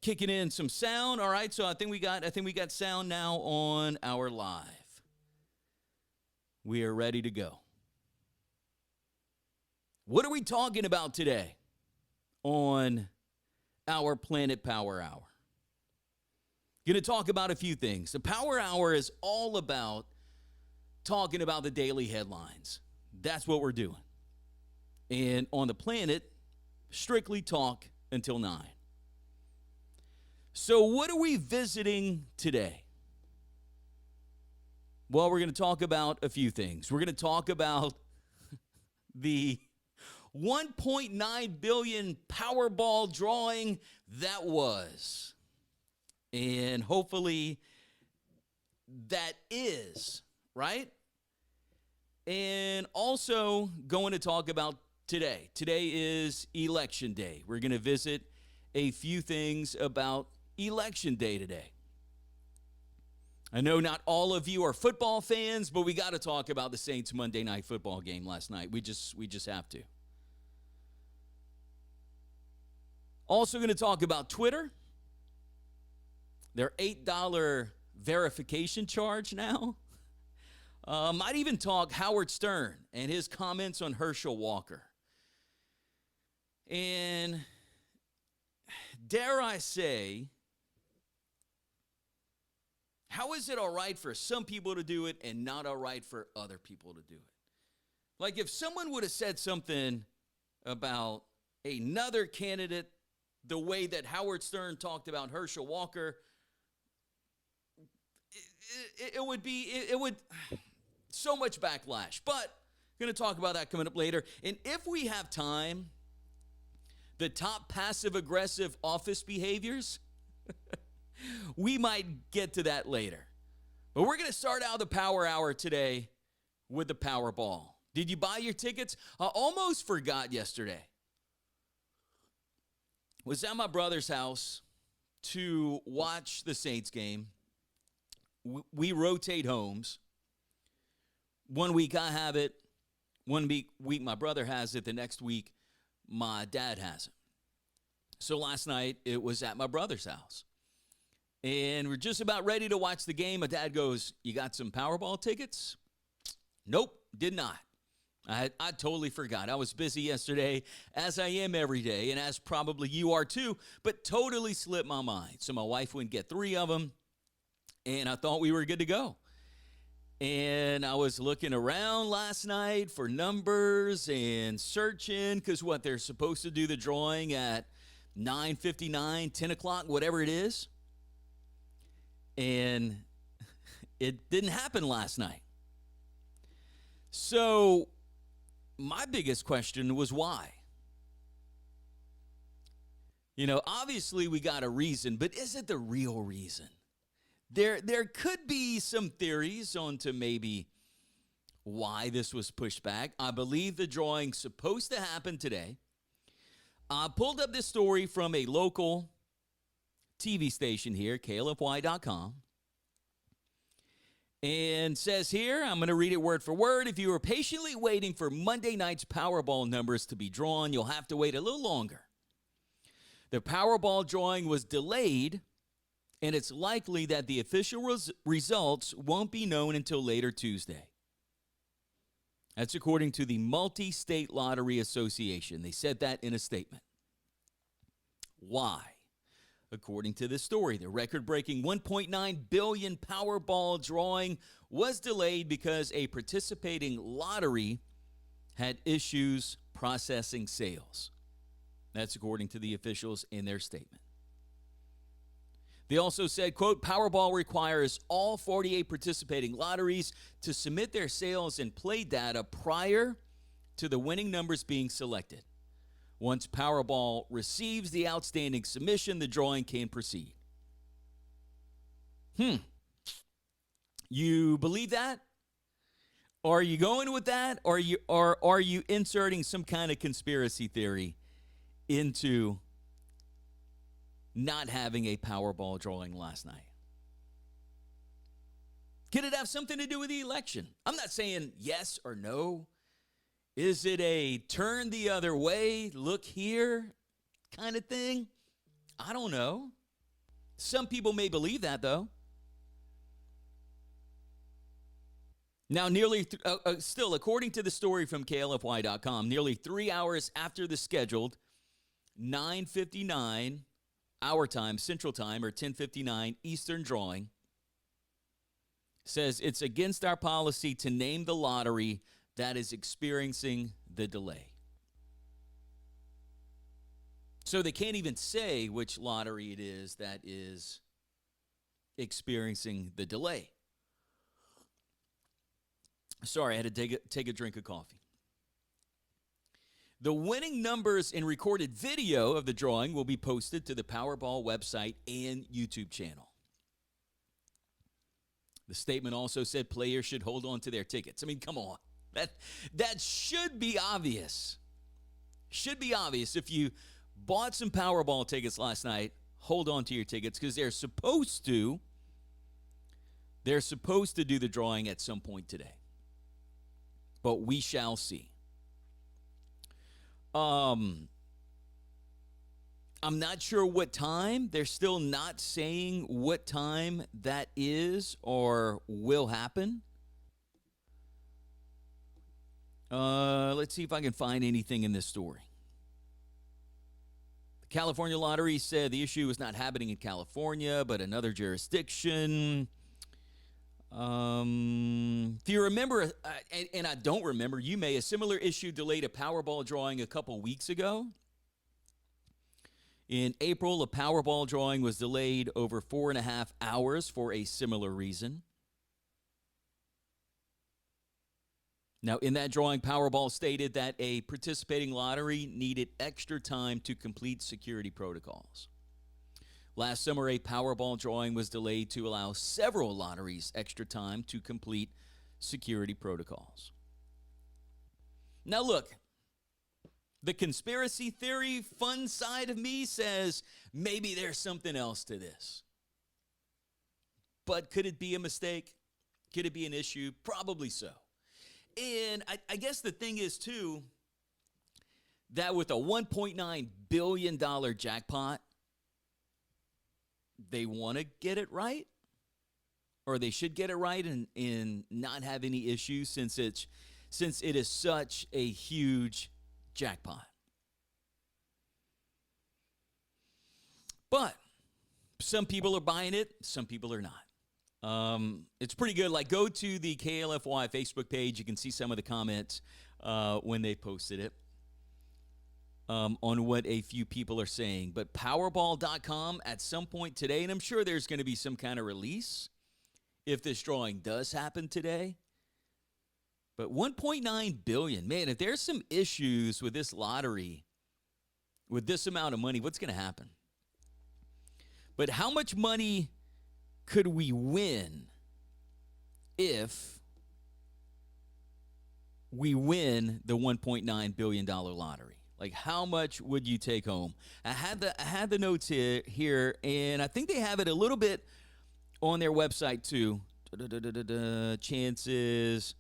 kicking in some sound. All right, so I think we got sound now on our live. We are ready to go. What are we talking about today on our Planet Power Hour? Going to talk about a few things. The Power Hour is all about talking about the daily headlines. That's what we're doing. And on the planet, strictly talk until 9. So what are we visiting today? Well, we're going to talk about a few things. We're going to talk about the 1.9 billion Powerball drawing that was. And hopefully that is, right? And also going to talk about today. Today is Election Day. We're going to visit a few things about Election Day today. I know not all of you are football fans, but we got to talk about the Saints Monday Night Football game last night. We just have to. Also going to talk about Twitter. Their $8 verification charge now. Might even talk Howard Stern and his comments on Herschel Walker. And dare I say, how is it all right for some people to do it and not all right for other people to do it? Like if someone would have said something about another candidate the way that Howard Stern talked about Herschel Walker, it would so much backlash. But I'm going to talk about that coming up later. And if we have time, the top passive-aggressive office behaviors, we might get to that later. But we're going to start out the Power Hour today with the Powerball. Did you buy your tickets? I almost forgot yesterday. Was at my brother's house to watch the Saints game. We rotate homes. 1 week I have it. 1 week my brother has it. The next week my dad has it. So last night it was at my brother's house. And we're just about ready to watch the game. My dad goes, "You got some Powerball tickets?" Nope, did not. I totally forgot. I was busy yesterday, as I am every day, and as probably you are too, but totally slipped my mind. So my wife went and get 3 of them, and I thought we were good to go. And I was looking around last night for numbers and searching, because they're supposed to do the drawing at 9:59, 10 o'clock, whatever it is. And it didn't happen last night. So my biggest question was why? Obviously we got a reason, but is it the real reason? There could be some theories on to maybe why this was pushed back. I believe the drawing's supposed to happen today. I pulled up this story from a local TV station here, KLFY.com. And says here, I'm going to read it word for word. If you were patiently waiting for Monday night's Powerball numbers to be drawn, you'll have to wait a little longer. The Powerball drawing was delayed, and it's likely that the official results won't be known until later Tuesday. That's according to the Multi-State Lottery Association. They said that in a statement. Why? According to this story, the record-breaking 1.9 billion Powerball drawing was delayed because a participating lottery had issues processing sales. That's according to the officials in their statement. They also said, quote, Powerball requires all 48 participating lotteries to submit their sales and play data prior to the winning numbers being selected. Once Powerball receives the outstanding submission, the drawing can proceed. You believe that? Are you going with that? Or are you inserting some kind of conspiracy theory into not having a Powerball drawing last night? Could it have something to do with the election? I'm not saying yes or no. Is it a turn the other way, look here kind of thing? I don't know. Some people may believe that, though. Now, still, according to the story from KLFY.com, nearly 3 hours after the scheduled 9:59 our time, Central Time, or 10:59 Eastern drawing, says it's against our policy to name the lottery that is experiencing the delay. So they can't even say which lottery it is that is experiencing the delay. Sorry, I had to take a drink of coffee. The winning numbers and recorded video of the drawing will be posted to the Powerball website and YouTube channel. The statement also said players should hold on to their tickets. I mean, come on. That should be obvious. Should be obvious. If you bought some Powerball tickets last night, hold on to your tickets because they're supposed to do the drawing at some point today. But we shall see. I'm not sure what time. They're still not saying what time that is or will happen. Let's see if I can find anything in this story. The California Lottery said the issue is not happening in California, but another jurisdiction. If you remember, and I don't remember, you may, a similar issue delayed a Powerball drawing a couple weeks ago. In April, a Powerball drawing was delayed over 4.5 hours for a similar reason. Now, in that drawing, Powerball stated that a participating lottery needed extra time to complete security protocols. Last summer, a Powerball drawing was delayed to allow several lotteries extra time to complete security protocols. Now, look, the conspiracy theory fun side of me says maybe there's something else to this. But could it be a mistake? Could it be an issue? Probably so. And I guess the thing is, too, that with a $1.9 billion jackpot, they want to get it right, or they should get it right and not have any issues since it is such a huge jackpot. But some people are buying it, some people are not. It's pretty good. Like, go to the KLFY Facebook page. You can see some of the comments when they posted it. On what a few people are saying. But Powerball.com at some point today, and I'm sure there's going to be some kind of release if this drawing does happen today. But $1.9 billion, man, if there's some issues with this lottery, with this amount of money, what's going to happen? But how much money could we win if we win the $1.9 billion lottery? Like, how much would you take home? I had the notes here, and I think they have it a little bit on their website too. Chances.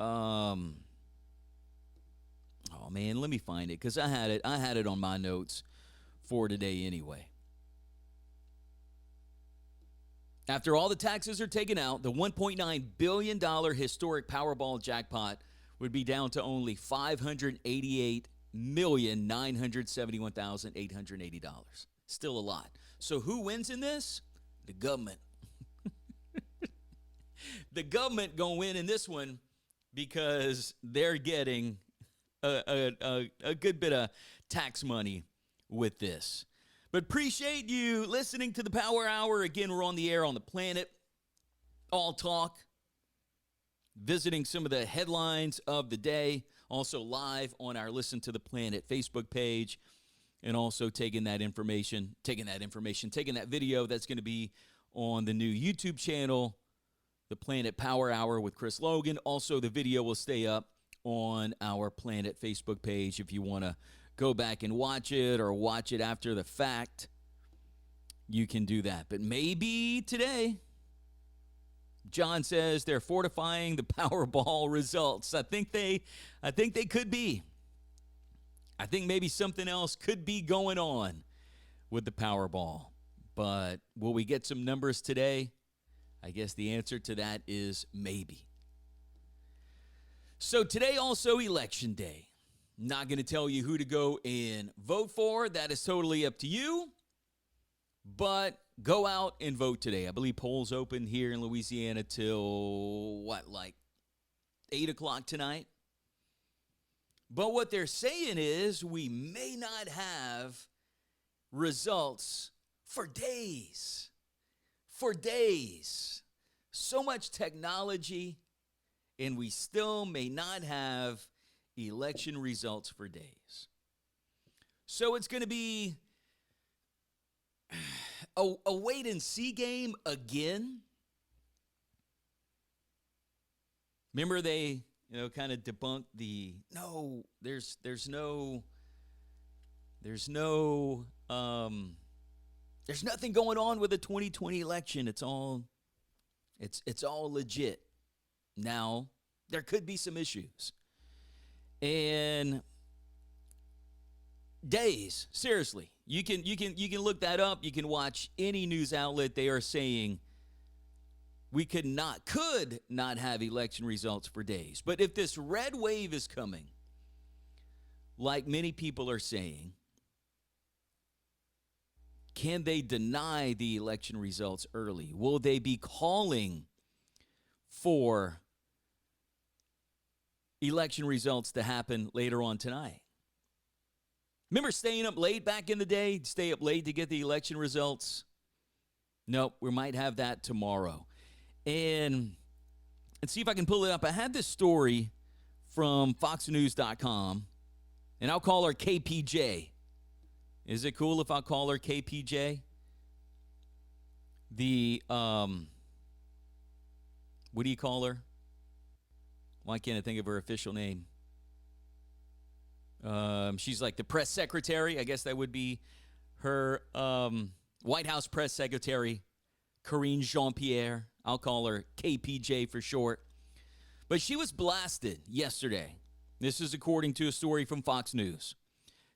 Oh man, let me find it because I had it on my notes for today anyway. After all the taxes are taken out, the $1.9 billion historic Powerball jackpot would be down to only $588,971,880. Still a lot. So who wins in this? The government. The government gonna win in this one because they're getting a good bit of tax money with this. But appreciate you listening to the Power Hour. Again, we're on the air on the planet. All talk. Visiting some of the headlines of the day, also live on our Listen to the Planet Facebook page, and also taking that video that's going to be on the new YouTube channel, the Planet Power Hour with Chris Logan. Also, the video will stay up on our Planet Facebook page if you want to go back and watch it or watch it after the fact. You can do that. But maybe today, John says they're fortifying the Powerball results. I think they could be. I think maybe something else could be going on with the Powerball. But will we get some numbers today? I guess the answer to that is maybe. So today also election day. Not going to tell you who to go and vote for. That is totally up to you. But go out and vote today. I believe polls open here in Louisiana till, like 8 o'clock tonight? But what they're saying is we may not have results for days. For days. So much technology, and we still may not have election results for days. So it's going to be a wait-and-see game again. Remember they, kind of debunked there's nothing going on with the 2020 election. It's all legit. Now, there could be some issues. And days, seriously. You can look that up. You can watch any news outlet. They are saying we could not have election results for days. But if this red wave is coming, like many people are saying, can they deny the election results early? Will they be calling for election results to happen later on tonight? Remember staying up late back in the day? Stay up late to get the election results? Nope, we might have that tomorrow. And see if I can pull it up. I had this story from foxnews.com, and I'll call her KPJ. Is it cool if I call her KPJ? What do you call her? Why can't I think of her official name? She's like the press secretary. I guess that would be her White House press secretary, Karine Jean-Pierre. I'll call her KPJ for short. But she was blasted yesterday. This is according to a story from Fox News,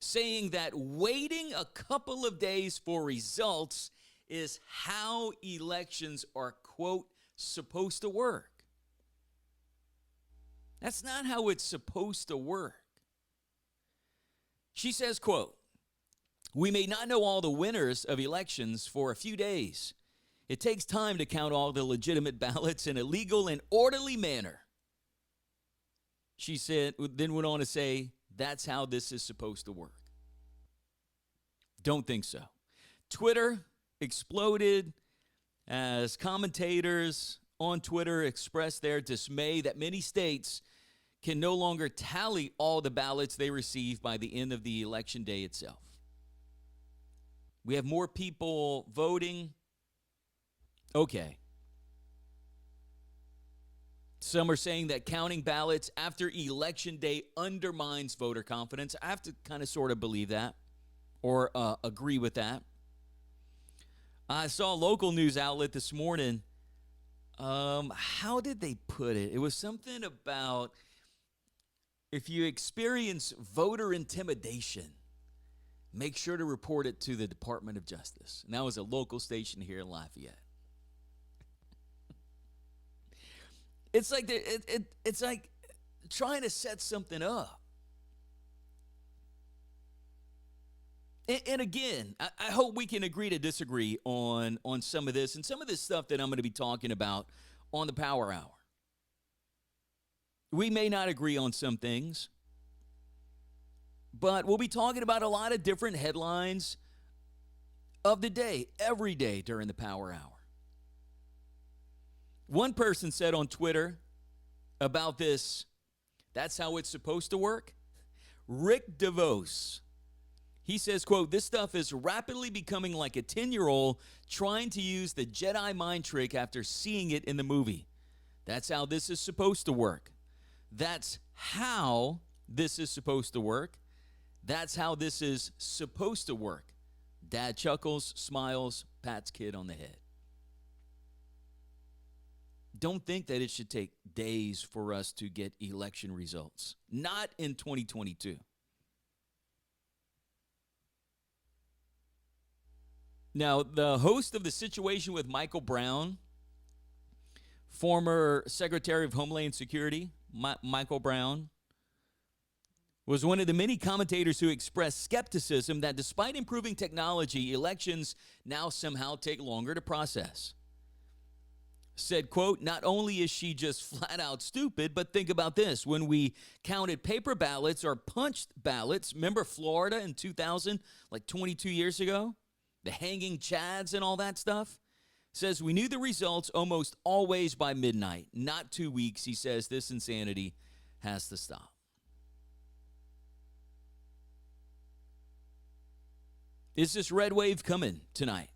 saying that waiting a couple of days for results is how elections are, quote, supposed to work. That's not how it's supposed to work. She says, quote, "We may not know all the winners of elections for a few days. It takes time to count all the legitimate ballots in a legal and orderly manner." She said, then went on to say, that's how this is supposed to work. Don't think so. Twitter exploded as commentators on Twitter expressed their dismay that many states can no longer tally all the ballots they receive by the end of the election day itself. We have more people voting. Okay. Some are saying that counting ballots after election day undermines voter confidence. I have to kind of sort of believe that or agree with that. I saw a local news outlet this morning. How did they put it? It was something about if you experience voter intimidation, make sure to report it to the Department of Justice. And that was a local station here in Lafayette. It's like it's like trying to set something up. And again, I hope we can agree to disagree on some of this and some of this stuff that I'm going to be talking about on the Power Hour. We may not agree on some things, but we'll be talking about a lot of different headlines of the day, every day during the Power Hour. One person said on Twitter about this, that's how it's supposed to work. Rick DeVos, he says, quote, "This stuff is rapidly becoming like a 10-year-old trying to use the Jedi mind trick after seeing it in the movie. That's how this is supposed to work. That's how this is supposed to work. That's how this is supposed to work." Dad chuckles, smiles, pats kid on the head. Don't think that it should take days for us to get election results. Not in 2022. Now, the host of The Situation with Michael Brown, former Secretary of Homeland Security, Michael Brown, was one of the many commentators who expressed skepticism that despite improving technology, elections now somehow take longer to process. Said, quote, not only is she just flat out stupid, but think about this. When we counted paper ballots or punched ballots, remember Florida in 2000, like 22 years ago? The hanging chads and all that stuff? Says we knew the results almost always by midnight. Not 2 weeks. He says this insanity has to stop. Is this red wave coming tonight?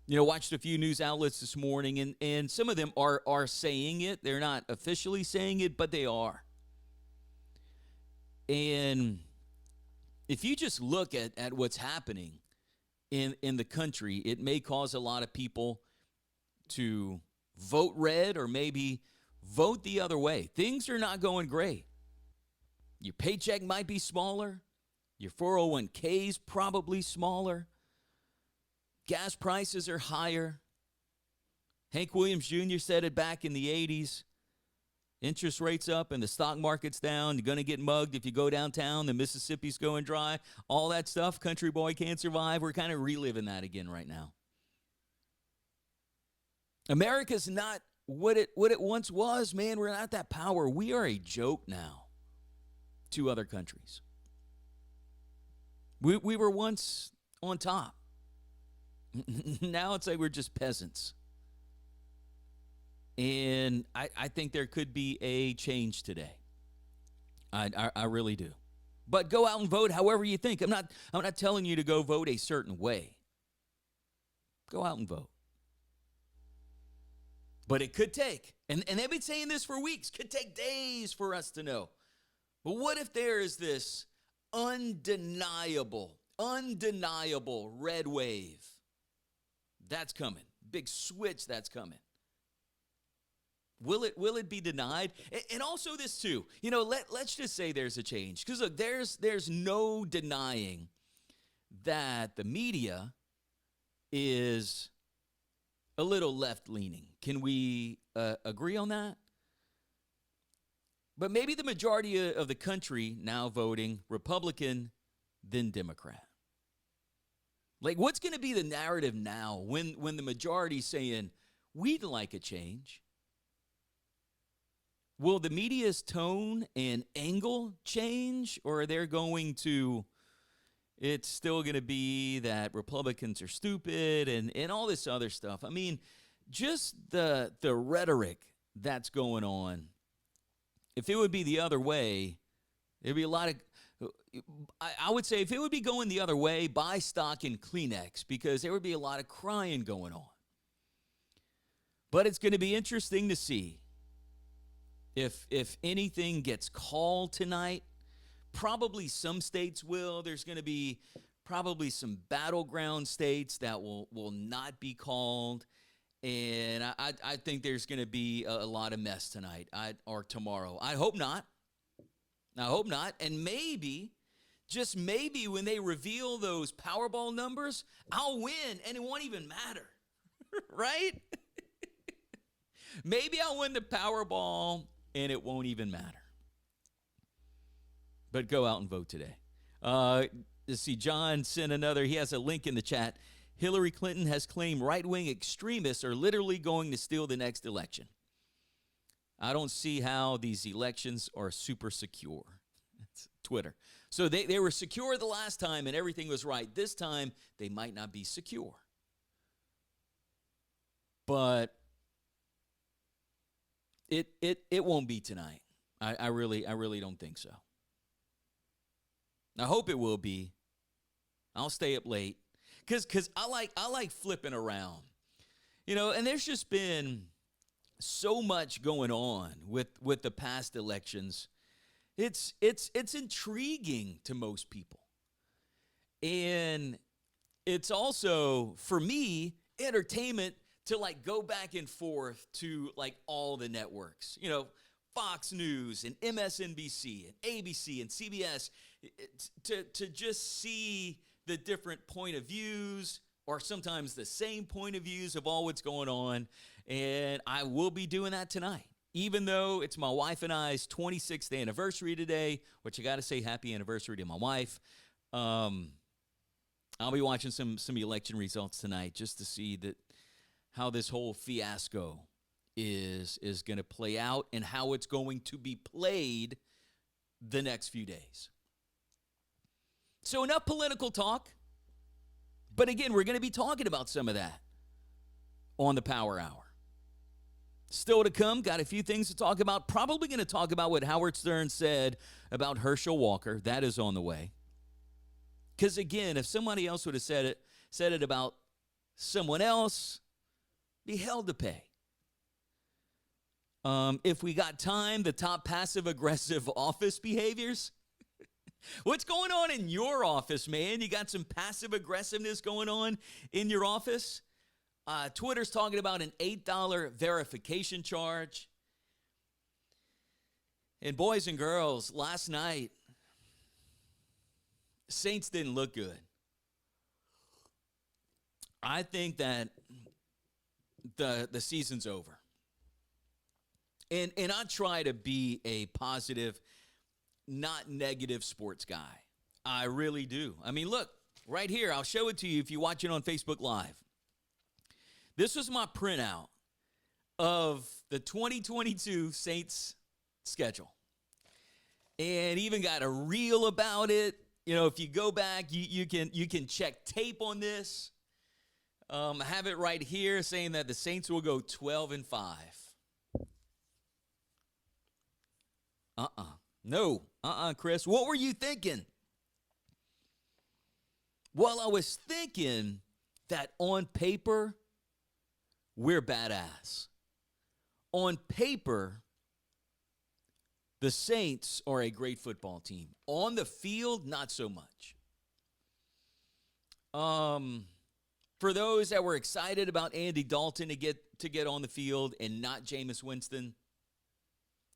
You know, watched a few news outlets this morning, and some of them are saying it. They're not officially saying it, but they are. And if you just look at what's happening in the country, it may cause a lot of people to vote red or maybe vote the other way. Things are not going great. Your paycheck might be smaller. Your 401k is probably smaller. Gas prices are higher. Hank Williams Jr. said it back in the 80s. Interest rates up and the stock market's down. You're going to get mugged if you go downtown. The Mississippi's going dry. All that stuff, country boy can't survive. We're kind of reliving that again right now. America's not what it once was, man. We're not that power. We are a joke now to other countries. We were once on top. Now it's like we're just peasants. And I think there could be a change today. I really do. But go out and vote however you think. I'm not telling you to go vote a certain way. Go out and vote. But it could take, and they've been saying this for weeks, could take days for us to know. But what if there is this undeniable red wave that's coming? Big switch that's coming. Will it be denied? And also this too, you know, let's just say there's a change. Because look, there's no denying that the media is a little left-leaning. Can we agree on that? But maybe the majority of the country now voting Republican, then Democrat. Like, what's going to be the narrative now when the majority's saying, we'd like a change? Will the media's tone and angle change, or are they going to, it's still going to be that Republicans are stupid and all this other stuff? I mean, just the rhetoric that's going on. If it would be the other way, there'd be a lot of, I would say if it would be going the other way, buy stock in Kleenex, because there would be a lot of crying going on. But it's going to be interesting to see if anything gets called tonight. Probably some states will. There's going to be probably some battleground states that will not be called. And I think there's going to be a lot of mess tonight or tomorrow. I hope not. And maybe, just maybe, when they reveal those Powerball numbers, I'll win and it won't even matter. Right? Maybe I'll win the Powerball and it won't even matter. But go out and vote today. Let's see, John sent another. He has a link in the chat. Hillary Clinton has claimed right-wing extremists are literally going to steal the next election. I don't see how these elections are super secure. That's Twitter. So they were secure the last time and everything was right. This time, they might not be secure. But it won't be tonight. I really don't think so. I hope it will be. I'll stay up late. Because I like flipping around, you know, and there's just been so much going on with the past elections. It's intriguing to most people, and it's also, for me, entertainment to like go back and forth to like all the networks, you know, Fox News and MSNBC and ABC and CBS, to just see the different point of views, or sometimes the same point of views of all what's going on. And I will be doing that tonight. Even though it's my wife and I's 26th anniversary today, which I got to say happy anniversary to my wife. I'll be watching some election results tonight just to see that how this whole fiasco is going to play out and how it's going to be played the next few days. So enough political talk. But again, we're going to be talking about some of that on the Power Hour. Still to come, got a few things to talk about. Probably going to talk about what Howard Stern said about Herschel Walker. That is on the way. Because again, if somebody else would have said it about someone else, be held to pay. If we got time, the top passive-aggressive office behaviors. What's going on in your office, man? You got some passive-aggressiveness going on in your office? Twitter's talking about an $8 verification charge. And boys and girls, last night, Saints didn't look good. I think that the season's over. And I try to be a positive, not negative sports guy. I really do. I mean, look, right here, I'll show it to you if you watch it on Facebook Live. This was my printout of the 2022 Saints schedule. And even got a reel about it. You know, if you go back, you can check tape on this. I have it right here saying that the Saints will go 12-5. No, Chris. What were you thinking? Well, I was thinking that on paper, we're badass. On paper, the Saints are a great football team. On the field, not so much. For those that were excited about Andy Dalton to get on the field and not Jameis Winston,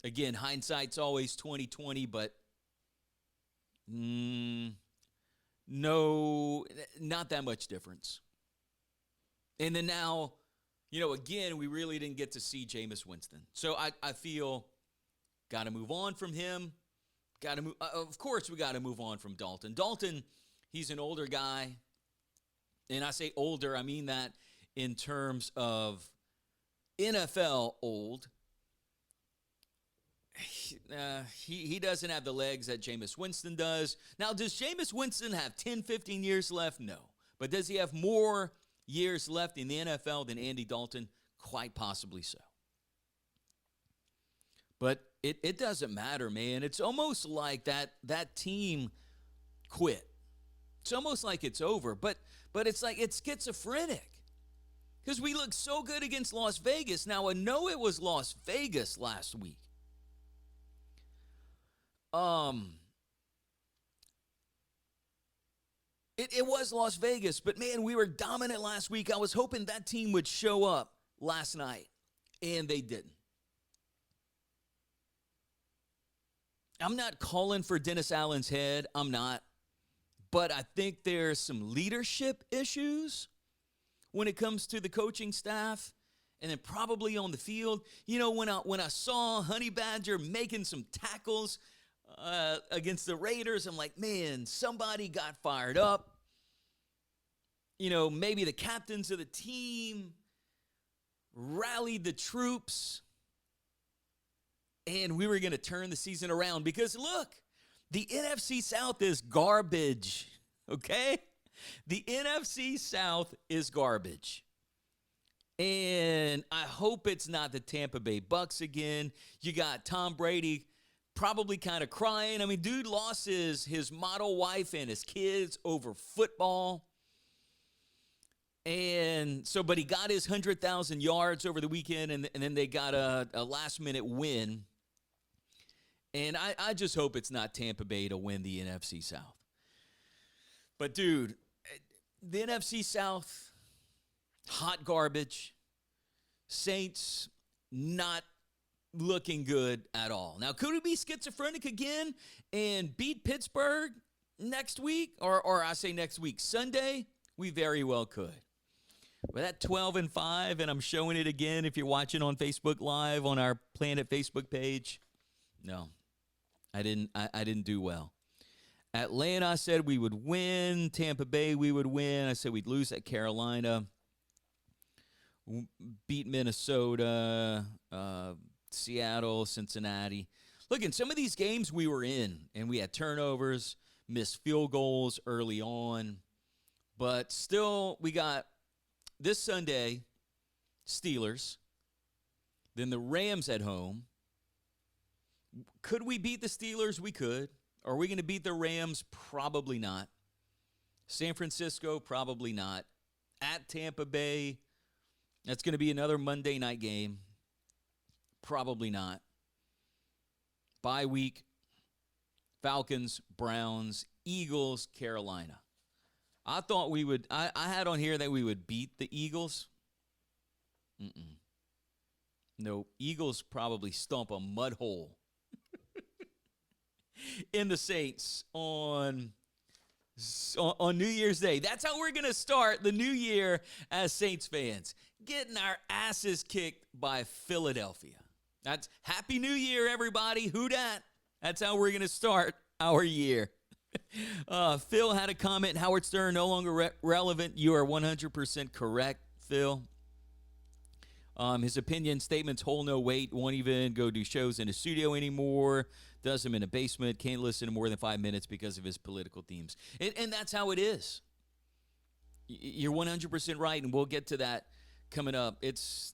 again, hindsight's always 20/20, but no, not that much difference. And then now, you know, again, we really didn't get to see Jameis Winston. So I feel got to move on from him. Of course, we got to move on from Dalton. Dalton, he's an older guy. And I say older, I mean that in terms of NFL old. He doesn't have the legs that Jameis Winston does. Now, does Jameis Winston have 10, 15 years left? No. But does he have more years left in the NFL than Andy Dalton? Quite possibly so. But it doesn't matter, man. It's almost like that team quit. It's almost like it's over. But it's like it's schizophrenic. Because we looked so good against Las Vegas. Now, I know it was Las Vegas last week. It was Las Vegas, but man, we were dominant last week. I was hoping that team would show up last night, and they didn't. I'm not calling for Dennis Allen's head. I'm not. But I think there's some leadership issues when it comes to the coaching staff and then probably on the field. You know, when I saw Honey Badger making some tackles against the Raiders, I'm like, man, somebody got fired up. You know, maybe the captains of the team rallied the troops, and we were going to turn the season around. Because, look, the NFC South is garbage, okay? The NFC South is garbage. And I hope it's not the Tampa Bay Bucks again. You got Tom Brady probably kind of crying. I mean, dude lost his model wife and his kids over football. And so, but he got his 100,000 yards over the weekend, and then they got a last-minute win. And I just hope it's not Tampa Bay to win the NFC South. But, dude, the NFC South, hot garbage. Saints, not looking good at all. Now, could we be schizophrenic again and beat Pittsburgh? next week, or I say next week, Sunday, we very well could. But at 12-5, and I'm showing it again if you're watching on Facebook Live on our Planet Facebook page. No, I didn't do well. Atlanta, I said we would win. Tampa Bay, we would win. I said we'd lose at Carolina. Beat Minnesota, Seattle, Cincinnati. Look, in some of these games we were in, and we had turnovers, missed field goals early on. But still, we got this Sunday, Steelers. Then the Rams at home. Could we beat the Steelers? We could. Are we going to beat the Rams? Probably not. San Francisco? Probably not. At Tampa Bay, that's going to be another Monday night game. Probably not. Bye week, Falcons, Browns, Eagles, Carolina. I thought we would, I had on here that we would beat the Eagles. No, Eagles probably stomp a mud hole in the Saints on New Year's Day. That's how we're going to start the new year as Saints fans, getting our asses kicked by Philadelphia. That's Happy New Year, everybody. Who dat? That's how we're going to start our year. Phil had a comment, Howard Stern no longer relevant. You are 100% correct, Phil. His opinion statements hold no weight. Won't even go do shows in a studio anymore. Does them in a basement. Can't listen to more than 5 minutes because of his political themes. And that's how it is. You're 100% right, and we'll get to that coming up. It's,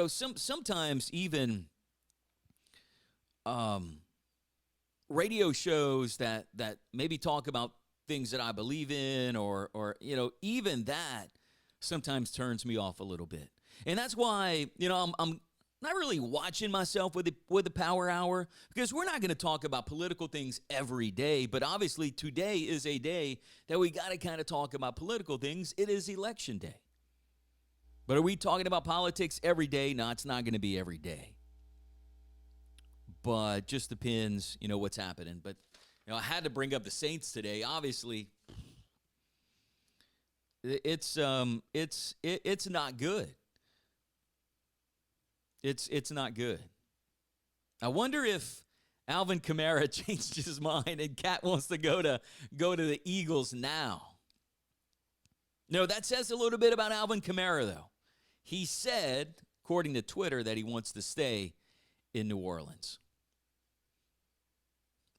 sometimes even radio shows that maybe talk about things that I believe in or even that sometimes turns me off a little bit. And that's why, I'm not really watching myself with the Power Hour, because we're not going to talk about political things every day. But obviously today is a day that we got to kind of talk about political things. It is election day. But are we talking about politics every day? No, it's not going to be every day. But just depends, what's happening. But, I had to bring up the Saints today. Obviously, it's not good. It's not good. I wonder if Alvin Kamara changed his mind and Cat wants to go to the Eagles now. No, that says a little bit about Alvin Kamara, though. He said, according to Twitter, that he wants to stay in New Orleans.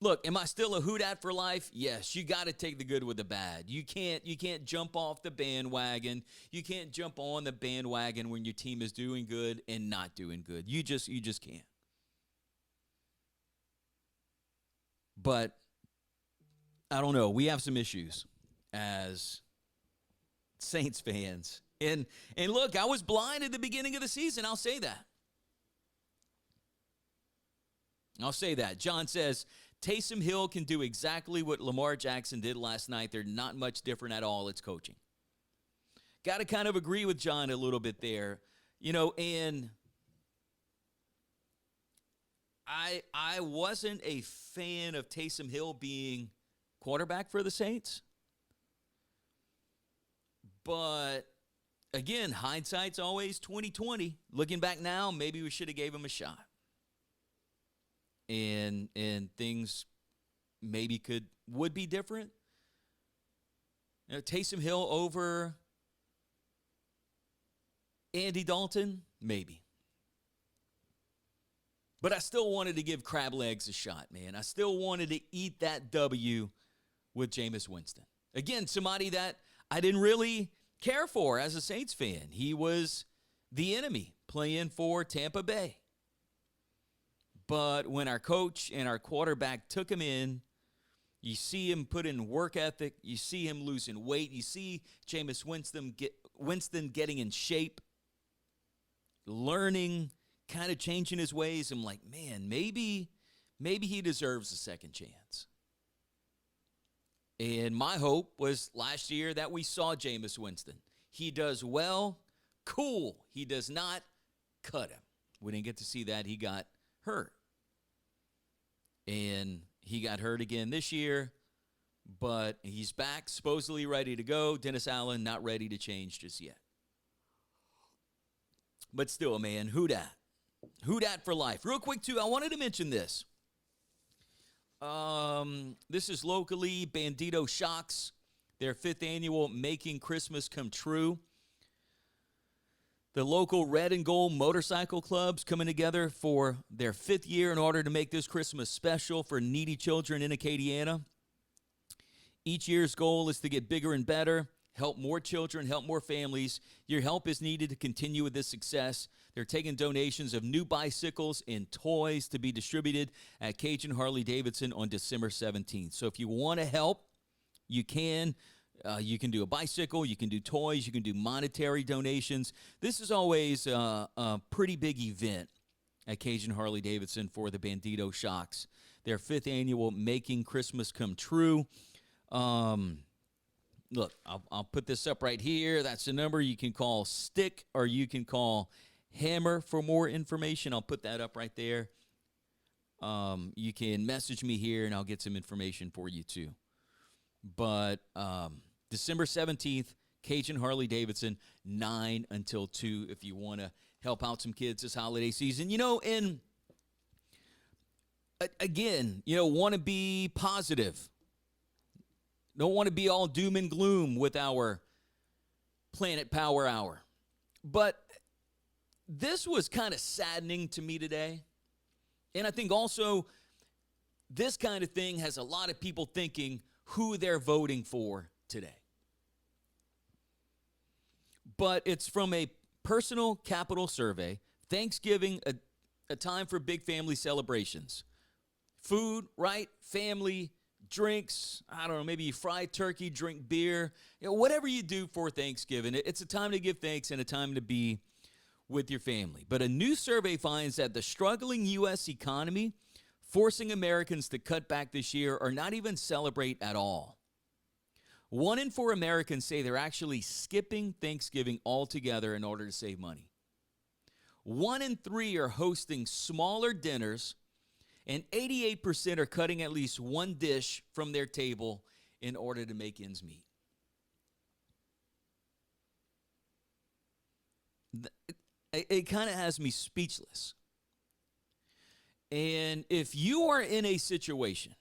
Look, am I still a who dat for life? Yes, you got to take the good with the bad. You can't jump off the bandwagon. You can't jump on the bandwagon when your team is doing good and not doing good. You just can't. But I don't know. We have some issues as Saints fans. And look, I was blind at the beginning of the season. I'll say that. John says, Taysom Hill can do exactly what Lamar Jackson did last night. They're not much different at all. It's coaching. Got to kind of agree with John a little bit there. And I wasn't a fan of Taysom Hill being quarterback for the Saints. But again, hindsight's always 20/20. Looking back now, maybe we should have gave him a shot. And things maybe would be different. Taysom Hill over Andy Dalton, maybe. But I still wanted to give crab legs a shot, man. I still wanted to eat that W with Jameis Winston. Again, somebody that I didn't really care for as a Saints fan. He was the enemy playing for Tampa Bay. But when our coach and our quarterback took him in, you see him put in work ethic. You see him losing weight. You see Jameis Winston getting in shape, learning, kind of changing his ways. I'm like, man, maybe he deserves a second chance. And my hope was last year that we saw Jameis Winston. He does well, cool. He does not, cut him. We didn't get to see that. He got hurt. And he got hurt again this year. But he's back, supposedly ready to go. Dennis Allen not ready to change just yet. But still, man, who dat? Who dat for life? Real quick, too, I wanted to mention this. This is locally, Bandito Shocks, their 5th annual Making Christmas Come True. The local Red and Gold Motorcycle Club's coming together for their 5th year in order to make this Christmas special for needy children in Acadiana. Each year's goal is to get bigger and better, help more children, help more families. Your help is needed to continue with this success. They're taking donations of new bicycles and toys to be distributed at Cajun Harley-Davidson on December 17th. So if you want to help, you can. You can do a bicycle, you can do toys, you can do monetary donations. This is always a pretty big event at Cajun Harley-Davidson for the Bandito Shocks. Their 5th annual Making Christmas Come True. Look, I'll put this up right here. That's the number you can call Stick or you can call Hammer for more information. I'll put that up right there. You can message me here and I'll get some information for you too. But December 17th, Cajun Harley-Davidson, 9 until 2 if you want to help out some kids this holiday season. You know, and again, you know, want to be positive. Don't want to be all doom and gloom with our Planet Power Hour. But this was kind of saddening to me today. And I think also this kind of thing has a lot of people thinking who they're voting for today. But it's from a personal capital survey. Thanksgiving, a time for big family celebrations. Food, right? Family, drinks, I don't know, maybe you fry turkey, drink beer, you know, whatever you do for Thanksgiving. It's a time to give thanks and a time to be with your family. But a new survey finds that the struggling U.S. economy forcing Americans to cut back this year or not even celebrate at all. 1 in 4 Americans say they're actually skipping Thanksgiving altogether in order to save money. 1 in 3 are hosting smaller dinners, and 88% are cutting at least one dish from their table in order to make ends meet. It kind of has me speechless. And if you are in a situation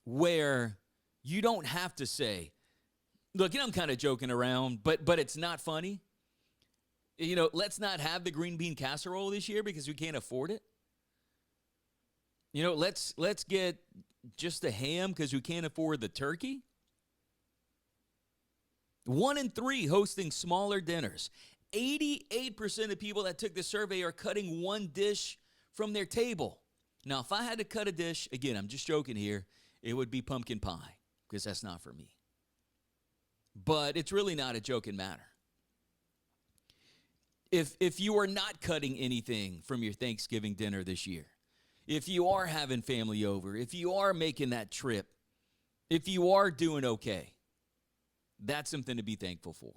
where you don't have to say, look, you know, I'm kind of joking around, but it's not funny. You know, let's not have the green bean casserole this year because we can't afford it. You know, let's get just the ham because we can't afford the turkey. 1 in 3 hosting smaller dinners. 88% of people that took the survey are cutting one dish from their table. Now, if I had to cut a dish, again, I'm just joking here, it would be pumpkin pie because that's not for me. But it's really not a joking matter. If you are not cutting anything from your Thanksgiving dinner this year, if you are having family over, if you are making that trip, if you are doing okay, that's something to be thankful for.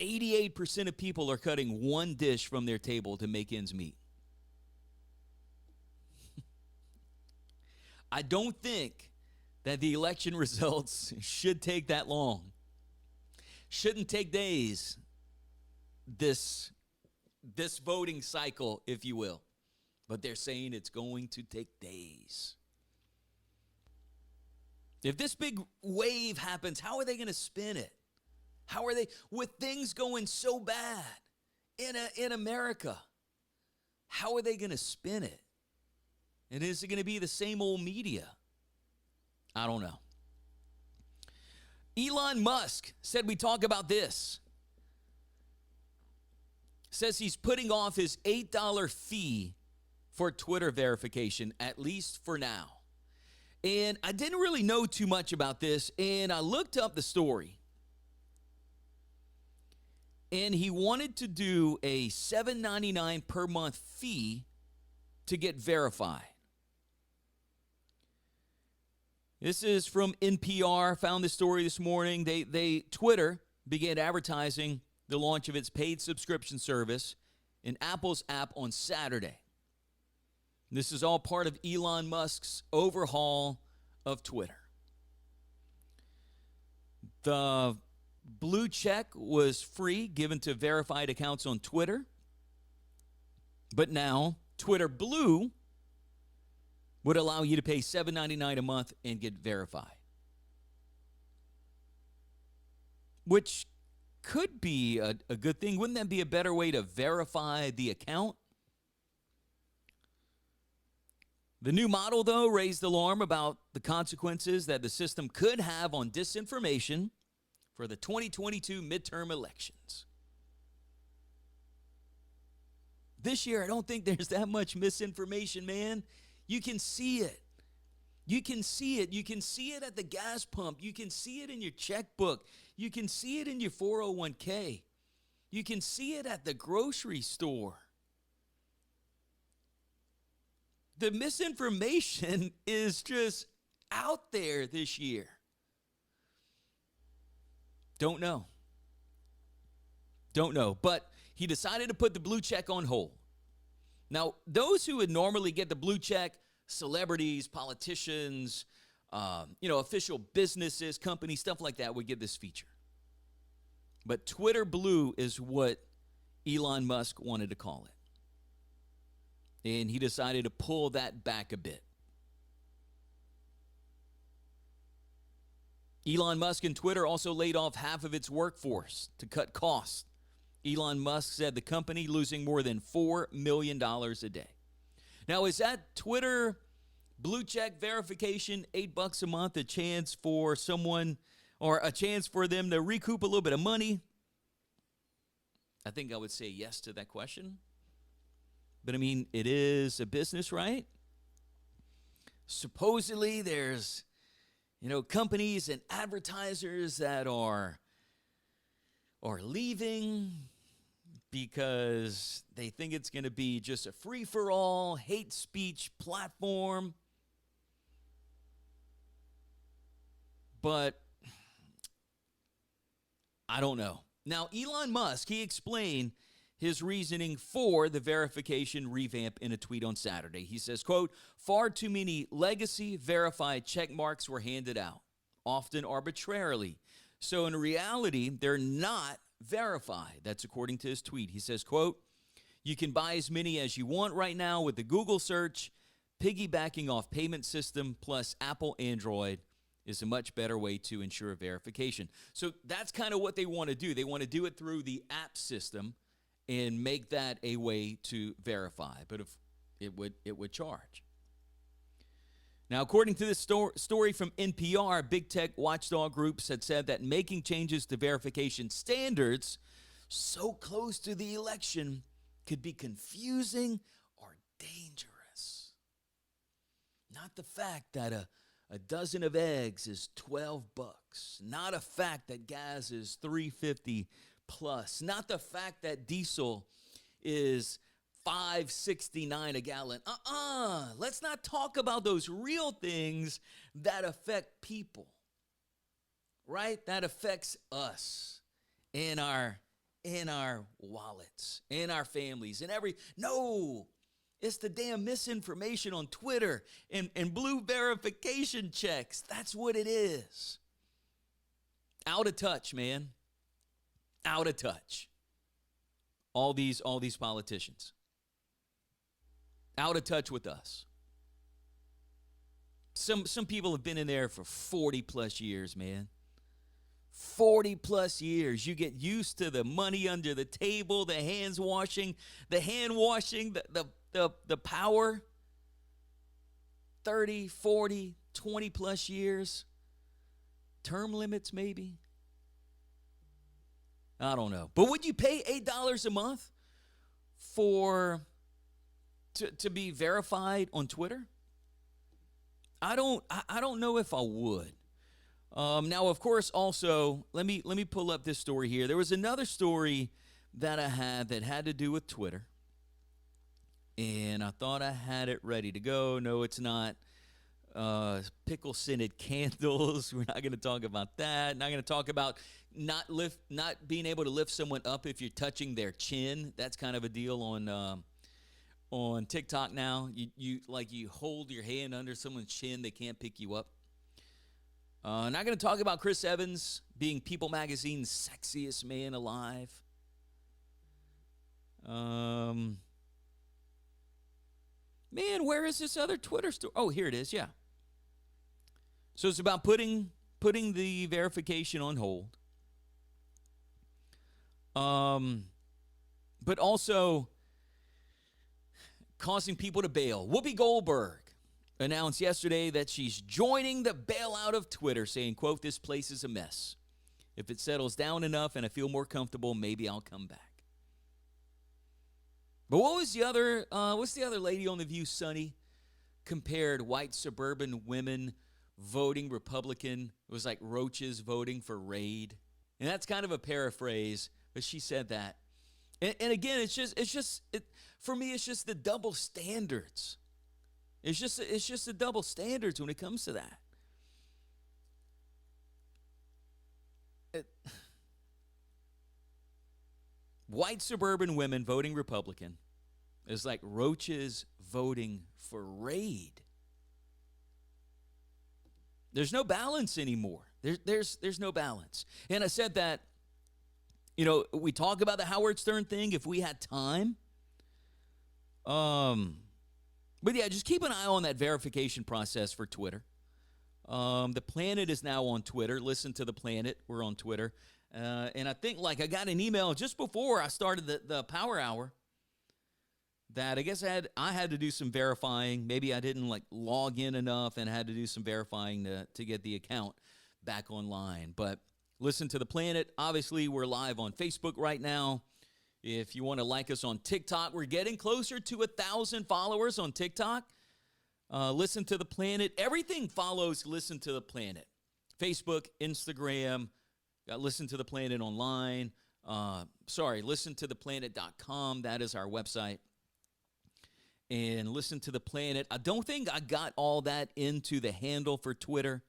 88% of people are cutting one dish from their table to make ends meet. I don't think that the election results should take that long. Shouldn't take days, this voting cycle, if you will. But they're saying it's going to take days. If this big wave happens, how are they going to spin it? How are they, with things going so bad in America, how are they going to spin it? And is it going to be the same old media? I don't know. Elon Musk said we talk about this. Says he's putting off his $8 fee for Twitter verification, at least for now. And I didn't really know too much about this, and I looked up the story. And he wanted to do a $7.99 per month fee to get verified. This is from NPR, found this story this morning. Twitter began advertising the launch of its paid subscription service in Apple's app on Saturday. This is all part of Elon Musk's overhaul of Twitter. The blue check was free, given to verified accounts on Twitter. But now, Twitter Blue would allow you to pay $7.99 a month and get verified. Which could be a good thing. Wouldn't that be a better way to verify the account? The new model, though, raised alarm about the consequences that the system could have on disinformation for the 2022 midterm elections. This year, I don't think there's that much misinformation, man. You can see it. You can see it. You can see it at the gas pump. You can see it in your checkbook. You can see it in your 401k. You can see it at the grocery store. The misinformation is just out there this year. Don't know. But he decided to put the blue check on hold. Now, those who would normally get the blue check, celebrities, politicians, official businesses, companies, stuff like that, would get this feature. But Twitter Blue is what Elon Musk wanted to call it. And he decided to pull that back a bit. Elon Musk and Twitter also laid off half of its workforce to cut costs. Elon Musk said the company losing more than $4 million a day. Now, is that Twitter blue check verification, $8 a month, a chance for someone or a chance for them to recoup a little bit of money? I think I would say yes to that question. But I mean, it is a business, right? Supposedly there's, companies and advertisers that are leaving because they think it's going to be just a free-for-all hate speech platform. But I don't know. Now, Elon Musk, he explained his reasoning for the verification revamp in a tweet on Saturday. He says, quote, "Far too many legacy verified check marks were handed out, often arbitrarily. So in reality, they're not verified." That's according to his tweet. He says, quote, "You can buy as many as you want right now with the Google search. Piggybacking off payment system plus Apple Android is a much better way to ensure verification." So that's kind of what they want to do. They want to do it through the app system and make that a way to verify. But if it would charge. Now, according to this story from NPR, big tech watchdog groups had said that making changes to verification standards so close to the election could be confusing or dangerous. Not the fact that a dozen of eggs is $12. Not a fact that gas is $3.50 plus. Not the fact that diesel is $5.69 a gallon. Let's not talk about those real things that affect people, right? That affects us in our wallets, in our families, in no. It's the damn misinformation on Twitter and blue verification checks. That's what it is. Out of touch, man. Out of touch. All these politicians. Out of touch with us. Some people have been in there for 40 plus years, man. 40 plus years. You get used to the money under the table, the hand washing, the power. 30, 40, 20 plus years. Term limits maybe. I don't know. But would you pay $8 a month to be verified on Twitter? I don't know if I would. Now, of course, also, let me pull up this story here. There was another story that I had that had to do with Twitter. And I thought I had it ready to go. No, it's not. Pickle scented candles. We're not going to talk about that. Not going to talk about not being able to lift someone up if you're touching their chin. That's kind of a deal on TikTok now. You hold your hand under someone's chin, they can't pick you up. Not going to talk about Chris Evans being People Magazine's sexiest man alive. Man, where is this other Twitter story? Oh, here it is. Yeah. So it's about putting the verification on hold. But also causing people to bail. Whoopi Goldberg announced yesterday that she's joining the bailout of Twitter, saying, quote, "This place is a mess. If it settles down enough and I feel more comfortable, maybe I'll come back." But what's the other lady on The View, Sunny, compared white suburban women voting Republican? It was like roaches voting for Raid. And that's kind of a paraphrase, but she said that. And again, for me, it's just the double standards. It's just the double standards when it comes to that. White suburban women voting Republican is like roaches voting for Raid. There's no balance anymore. There's no balance. And I said that, we talk about the Howard Stern thing if we had time. But yeah, just keep an eye on that verification process for Twitter. The Planet is now on Twitter. Listen to The Planet. We're on Twitter. And I think I got an email just before I started the Power Hour that I guess I had to do some verifying. Maybe I didn't log in enough and had to do some verifying to get the account back online. But listen to The Planet. Obviously, we're live on Facebook right now. If you want to like us on TikTok, we're getting closer to 1,000 followers on TikTok. Listen to The Planet. Everything follows Listen to The Planet. Facebook, Instagram, Listen to The Planet online. ListenToThePlanet.com. That is our website. And Listen to The Planet. I don't think I got all that into the handle for Twitter,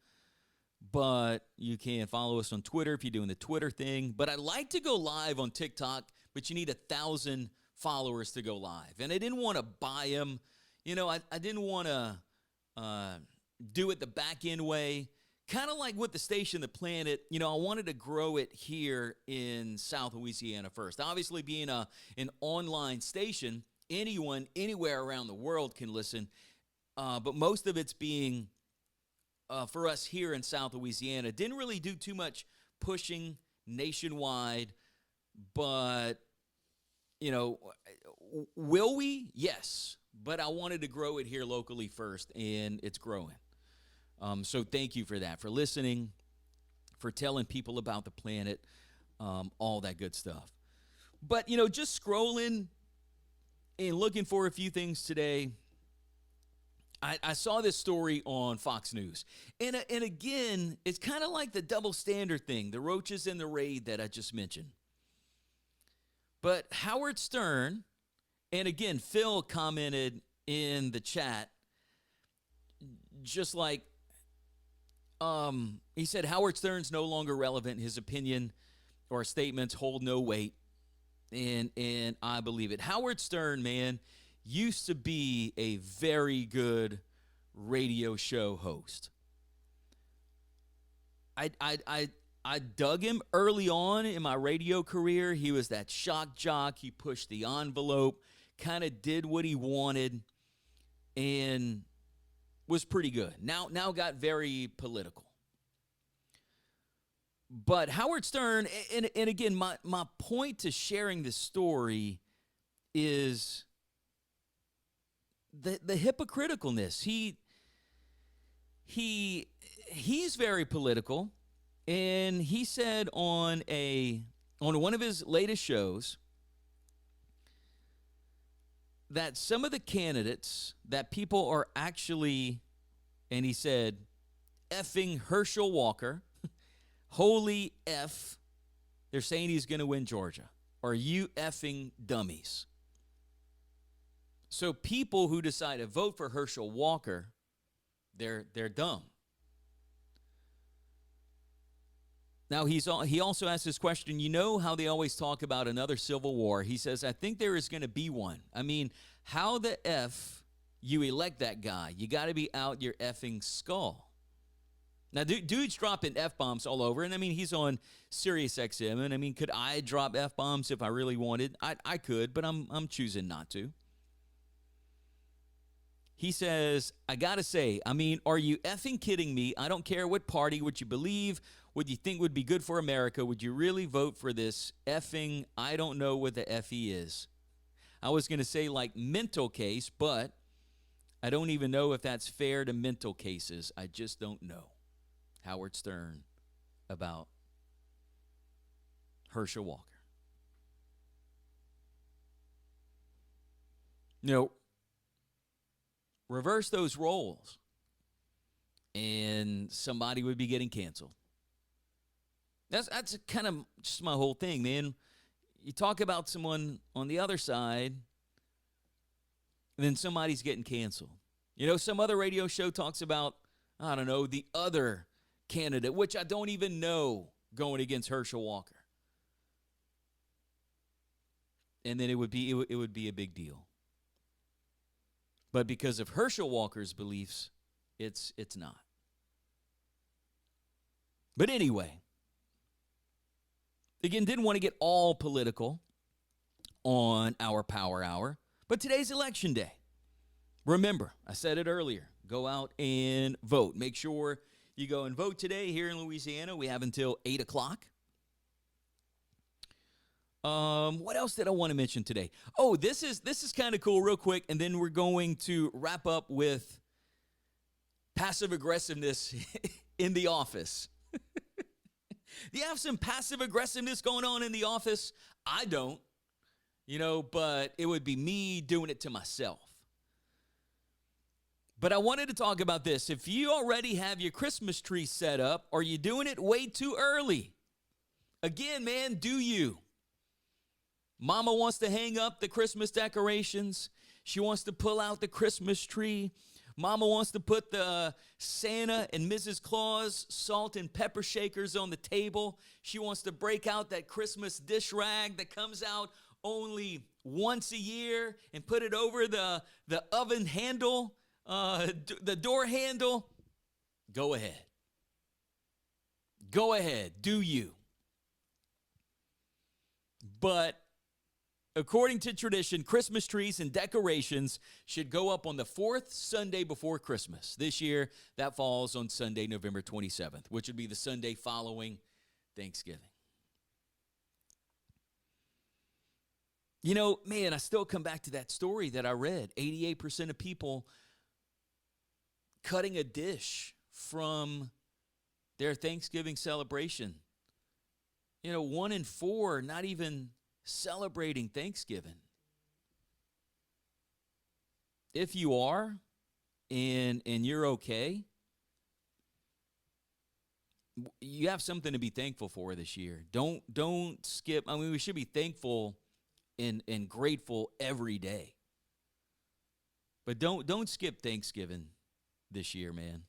but you can follow us on Twitter if you're doing the Twitter thing. But I like to go live on TikTok, but you need 1,000 followers to go live. And I didn't want to buy them. I didn't want to do it the back end way. Kind of like with the station, The Planet, I wanted to grow it here in South Louisiana first. Obviously, being an online station, anyone, anywhere around the world can listen. But most of it's being for us here in South Louisiana. Didn't really do too much pushing nationwide, but, will we? Yes. But I wanted to grow it here locally first, and it's growing. So thank you for that, for listening, for telling people about The Planet, all that good stuff. But, just scrolling and looking for a few things today, I saw this story on Fox News. And again, it's kind of like the double standard thing, the roaches and the Raid that I just mentioned. But Howard Stern, and again, Phil commented in the chat, just like, he said, Howard Stern's no longer relevant. His opinion or statements hold no weight. And I believe it. Howard Stern, man, used to be a very good radio show host. I dug him early on in my radio career. He was that shock jock. He pushed the envelope, kind of did what he wanted, and was pretty good. Now got very political. But Howard Stern, and again, my point to sharing this story is the hypocriticalness. He's very political, and he said on one of his latest shows that some of the candidates that people are actually, and he said, effing Herschel Walker, holy F, they're saying he's going to win Georgia. Are you effing dummies? So people who decide to vote for Herschel Walker, they're dumb. Now, he also asked this question, how they always talk about another civil war? He says, I think there is going to be one. I mean, how the F you elect that guy? You got to be out your effing skull. Now, dude's dropping F-bombs all over, and I mean, he's on Sirius XM, and I mean, could I drop F-bombs if I really wanted? I could, but I'm choosing not to. He says, I gotta say, I mean, are you effing kidding me? I don't care what party, what you believe, what you think would be good for America. Would you really vote for this effing, I don't know what the FE is? I was gonna say like mental case, but I don't even know if that's fair to mental cases. I just don't know. Howard Stern about Herschel Walker. You know, reverse those roles, and somebody would be getting canceled. That's kind of just my whole thing, man. You talk about someone on the other side, and then somebody's getting canceled. You know, some other radio show talks about, I don't know, the other candidate, which I don't even know, going against Herschel Walker. And then it would be a big deal. But because of Herschel Walker's beliefs, it's not. But anyway, again, didn't want to get all political on our Power Hour, but today's election day. Remember, I said it earlier, go out and vote. Make sure you go and vote today here in Louisiana. We have until 8 o'clock. What else did I want to mention today? Oh, this is kind of cool real quick, and then we're going to wrap up with passive aggressiveness in the office. Do you have some passive aggressiveness going on in the office? I don't, but it would be me doing it to myself. But I wanted to talk about this. If you already have your Christmas tree set up, are you doing it way too early? Again, man, do you? Mama wants to hang up the Christmas decorations. She wants to pull out the Christmas tree. Mama wants to put the Santa and Mrs. Claus salt and pepper shakers on the table. She wants to break out that Christmas dish rag that comes out only once a year and put it over the oven handle, the door handle. Go ahead. Go ahead. Do you? But according to tradition, Christmas trees and decorations should go up on the fourth Sunday before Christmas. This year, that falls on Sunday, November 27th, which would be the Sunday following Thanksgiving. Man, I still come back to that story that I read. 88% of people cutting a dish from their Thanksgiving celebration. 1 in 4 not even celebrating Thanksgiving. If you are, and you're okay, you have something to be thankful for this year. Don't skip. I mean, we should be thankful and grateful every day. But don't skip Thanksgiving this year, man.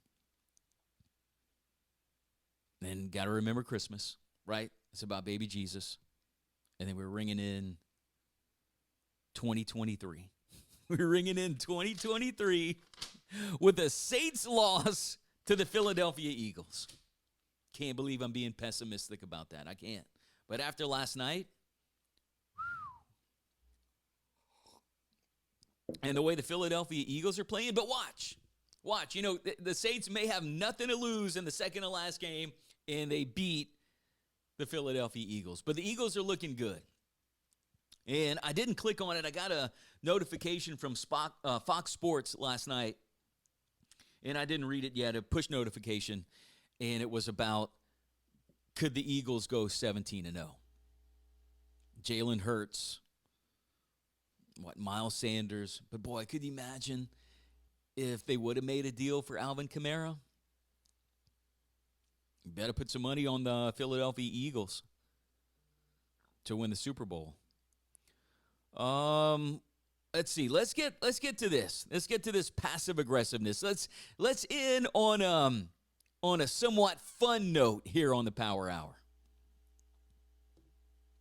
And got to remember Christmas, right? It's about baby Jesus. And then we're ringing in 2023. We're ringing in 2023 with a Saints loss to the Philadelphia Eagles. Can't believe I'm being pessimistic about that. I can't. But after last night, and the way the Philadelphia Eagles are playing, but watch. The Saints may have nothing to lose in the second to last game, and they beat the Philadelphia Eagles. But the Eagles are looking good. And I didn't click on it. I got a notification from Fox Sports last night, and I didn't read it yet, a push notification, and it was about, could the Eagles go 17-0? Jalen Hurts, Miles Sanders. But boy, could you imagine if they would have made a deal for Alvin Kamara? You better put some money on the Philadelphia Eagles to win the Super Bowl. Let's see. Let's get to this. Let's get to this passive aggressiveness. Let's end on a somewhat fun note here on the Power Hour.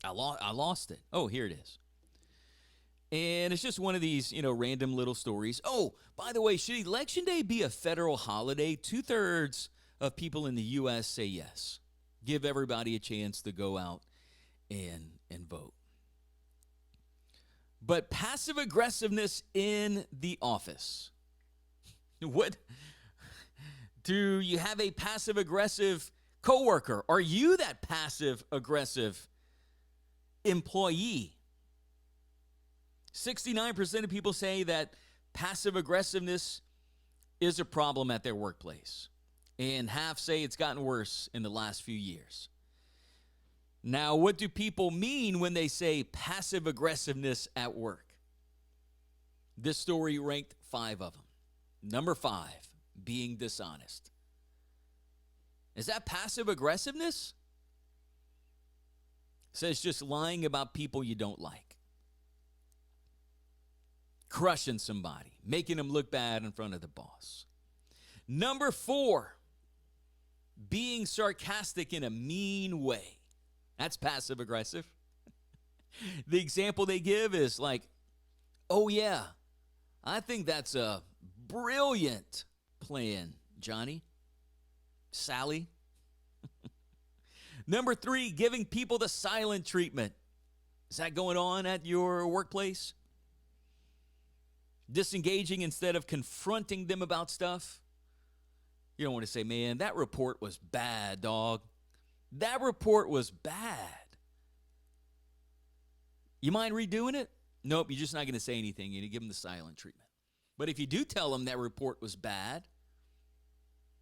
I lost it. Oh, here it is. And it's just one of these, random little stories. Oh, by the way, should Election Day be a federal holiday? 2/3 of people in the U.S. say yes. Give everybody a chance to go out and vote. But passive aggressiveness in the office. What? Do you have a passive aggressive coworker? Are you that passive aggressive employee? 69% of people say that passive aggressiveness is a problem at their workplace, and half say it's gotten worse in the last few years. Now, what do people mean when they say passive aggressiveness at work? This story ranked 5 of them. Number 5, being dishonest. Is that passive aggressiveness? It says just lying about people you don't like. Crushing somebody, making them look bad in front of the boss. Number 4, being sarcastic in a mean way. That's passive aggressive. The example they give is like, oh yeah, I think that's a brilliant plan, Johnny. Sally. Number 3, giving people the silent treatment. Is that going on at your workplace? Disengaging instead of confronting them about stuff. You don't want to say, man, that report was bad, dog. That report was bad. You mind redoing it? Nope, you're just not going to say anything. You give them the silent treatment. But if you do tell them that report was bad,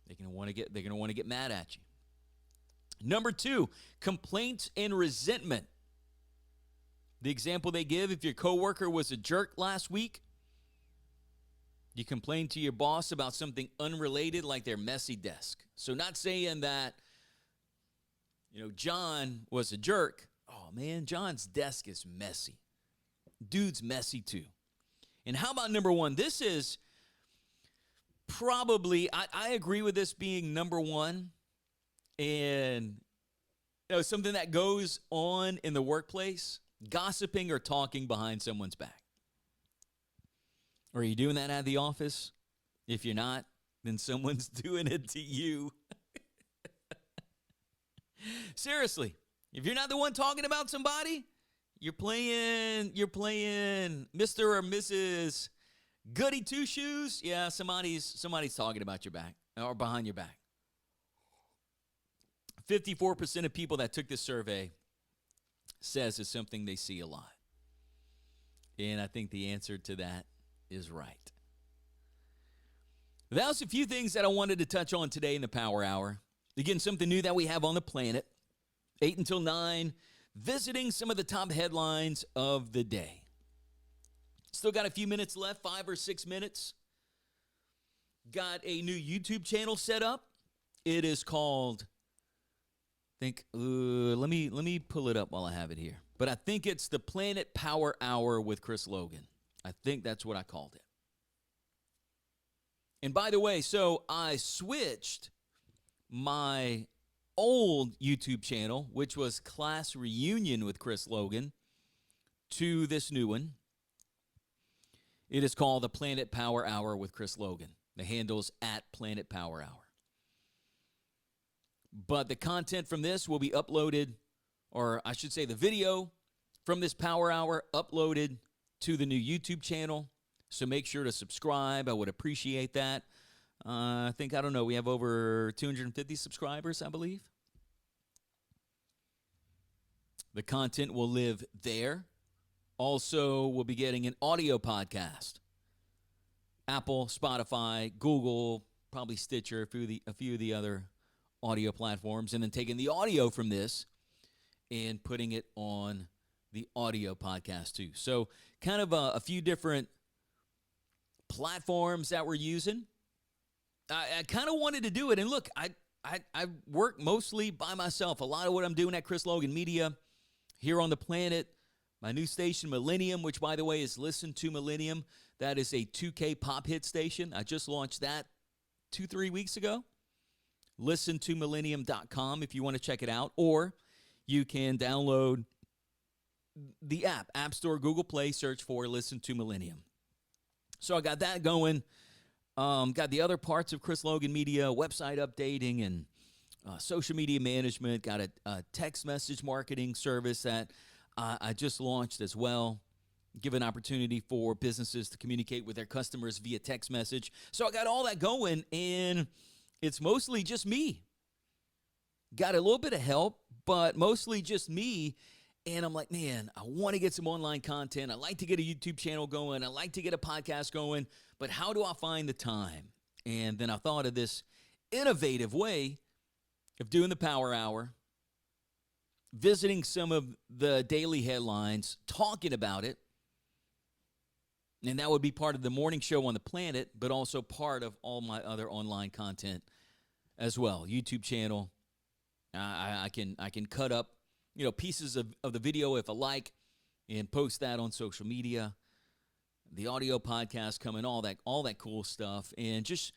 they're going to want to get mad at you. Number 2, complaints and resentment. The example they give, if your coworker was a jerk last week, you complain to your boss about something unrelated like their messy desk. So not saying that, John was a jerk. Oh, man, John's desk is messy. Dude's messy too. And how about number 1? This is probably, I agree with this being number 1. And something that goes on in the workplace, gossiping or talking behind someone's back. Are you doing that at the office? If you're not, then someone's doing it to you. Seriously, if you're not the one talking about somebody, you're playing Mr. or Mrs. Goody Two Shoes. Yeah, somebody's talking about your back or behind your back. 54% of people that took this survey says it's something they see a lot. And I think the answer to that is right. That was a few things that I wanted to touch on today in the Power Hour. Again, something new that we have on the planet. 8 until 9, visiting some of the top headlines of the day. Still got a few minutes left, 5 or 6 minutes. Got a new YouTube channel set up. It is called, let me pull it up while I have it here. But I think it's the Planet Power Hour with Chris Logan. I think that's what I called it. And by the way, so I switched my old YouTube channel, which was Class Reunion with Chris Logan, to this new one. It is called the Planet Power Hour with Chris Logan. The handle's at Planet Power Hour. But the content from this will be uploaded, or I should say the video from this Power Hour uploaded to the new YouTube channel. So make sure to subscribe. I would appreciate that. I don't know, we have over 250 subscribers, I believe. The content will live there. Also, we'll be getting an audio podcast. Apple, Spotify, Google, probably Stitcher, a few of the other audio platforms, and then taking the audio from this and putting it on the audio podcast too. So kind of a few different platforms that we're using. I kind of wanted to do it. And look, I work mostly by myself. A lot of what I'm doing at Chris Logan Media here on the planet, my new station, Millennium, which, by the way, is Listen to Millennium. That is a 2K pop hit station. I just launched that 2-3 weeks ago. ListenToMillennium.com if you want to check it out. Or you can download the App Store, Google Play, search for Listen to Millennium. So I got that going. Got the other parts of Chris Logan Media, website updating and social media management. Got a text message marketing service that I just launched as well. Give an opportunity for businesses to communicate with their customers via text message. So I got all that going, and it's mostly just me. Got a little bit of help, but mostly just me. And I'm like, man, I want to get some online content. I like to get a YouTube channel going. I like to get a podcast going. But how do I find the time? And then I thought of this innovative way of doing the Power Hour, visiting some of the daily headlines, talking about it. And that would be part of the morning show on the planet, but also part of all my other online content as well. YouTube channel. I can cut up, pieces of the video if I like, and post that on social media. The audio podcast coming, all that cool stuff, and just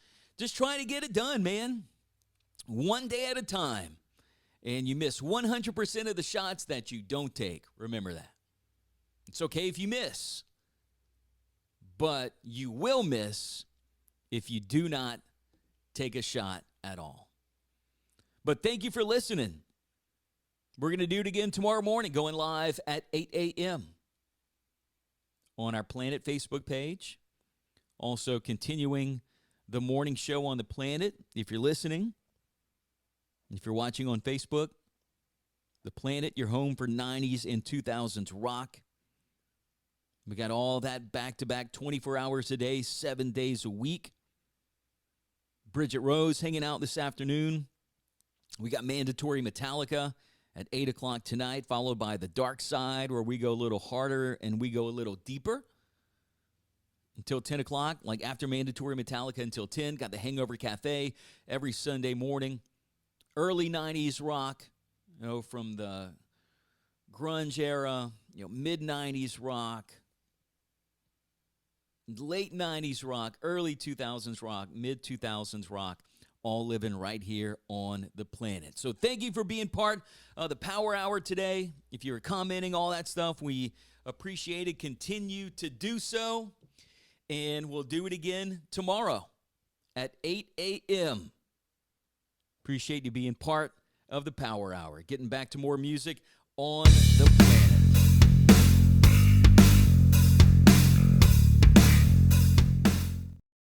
trying to get it done, man. One day at a time. And you miss 100% of the shots that you don't take. Remember that. It's okay if you miss, but you will miss if you do not take a shot at all. But thank you for listening. We're going to do it again tomorrow morning, going live at 8 a.m. on our Planet Facebook page. Also continuing the morning show on the Planet. If you're listening, if you're watching on Facebook, the Planet, your home for 90s and 2000s rock. We got all that back-to-back 24 hours a day, 7 days a week. Bridget Rose hanging out this afternoon. We got Mandatory Metallica at 8 o'clock tonight, followed by The Dark Side, where we go a little harder and we go a little deeper. Until 10 o'clock, like after Mandatory Metallica until 10, got the Hangover Cafe every Sunday morning. Early 90s rock, from the grunge era, mid-90s rock, late 90s rock, early 2000s rock, mid-2000s rock, all living right here on the Planet. So thank you for being part of the Power Hour today. If you're commenting, all that stuff, we appreciate it. Continue to do so, and we'll do it again tomorrow at 8 a.m. Appreciate you being part of the Power Hour. Getting back to more music on the Planet.